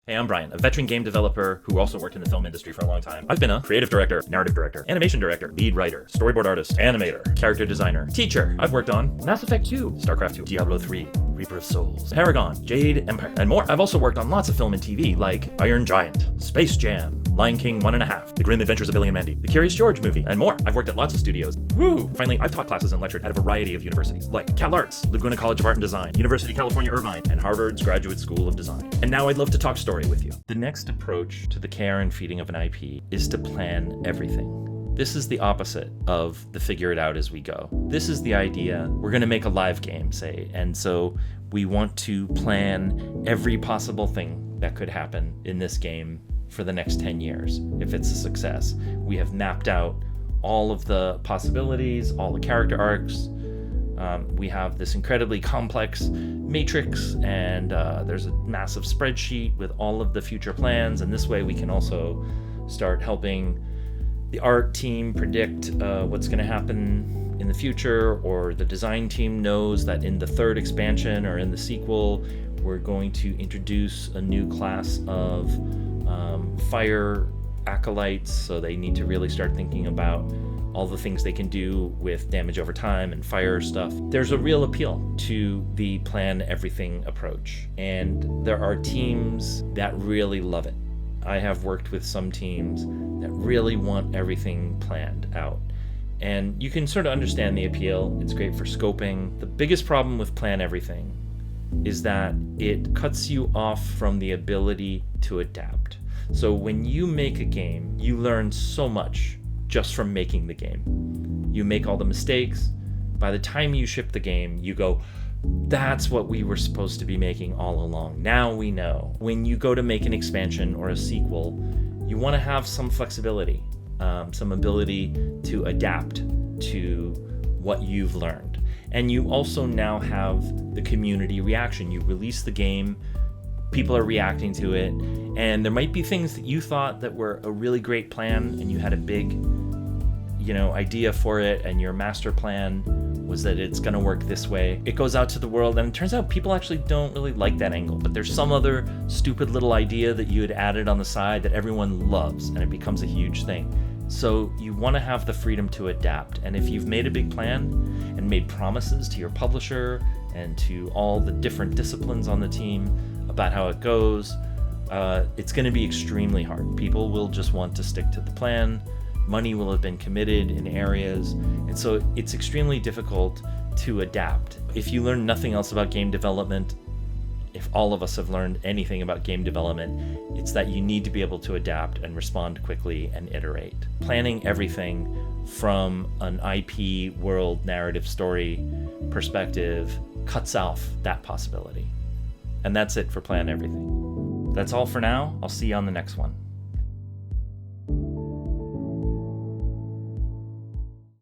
Hey, I'm Brian, a veteran game developer who also worked in the film industry for a long time. I've been a creative director, narrative director, animation director, lead writer, storyboard artist, animator, character designer, teacher. I've worked on Mass Effect 2, StarCraft 2, Diablo 3, Reaper of Souls, Paragon, Jade Empire, and more. I've also worked on lots of film and TV like Iron Giant, Space Jam, Lion King 1.5, The Grim Adventures of Billy and Mandy, The Curious George movie, and more. I've worked at lots of studios. Woo! Finally, I've taught classes and lectured at a variety of universities like Cal Arts, Laguna College of Art and Design, University of California Irvine, and Harvard's Graduate School of Design. And now I'd love to talk story with you. The next approach to the care and feeding of an IP is to plan everything. This is the opposite of the figure it out as we go. This is the idea, we're going to make a live game, say, and so we want to plan every possible thing that could happen in this game for the next 10 years. If it's a success, we have mapped out all of the possibilities, all the character arcs. We have this incredibly complex matrix, and there's a massive spreadsheet with all of the future plans, and this way we can also start helping the art team predict what's going to happen in the future, or the design team knows that in the third expansion or in the sequel we're going to introduce a new class of fire acolytes, so they need to really start thinking about all the things they can do with damage over time and fire stuff. There's a real appeal to the plan everything approach, and there are teams that really love it. I have worked with some teams that really want everything planned out, and you can sort of understand the appeal. It's great for scoping. The biggest problem with plan everything is that it cuts you off from the ability to adapt. So when you make a game, you learn so much just from making the game. You make all the mistakes. By the time you ship the game, you go, that's what we were supposed to be making all along. Now we know. When you go to make an expansion or a sequel, you want to have some flexibility, some ability to adapt to what you've learned. And you also now have the community reaction. You release the game, people are reacting to it, and there might be things that you thought that were a really great plan, and you had a big, idea for it, and your master plan was that it's going to work this way. It goes out to the world, and it turns out people actually don't really like that angle, but there's some other stupid little idea that you had added on the side that everyone loves, and it becomes a huge thing. So you want to have the freedom to adapt, and if you've made a big plan and made promises to your publisher and to all the different disciplines on the team about how it goes, it's going to be extremely hard. People will just want to stick to the plan. Money will have been committed in areas, and so it's extremely difficult to adapt. If you learn nothing else about game development, if all of us have learned anything about game development, it's that you need to be able to adapt and respond quickly and iterate. Planning everything from an IP world narrative story perspective cuts off that possibility. And that's it for Plan Everything. That's all for now. I'll see you on the next one.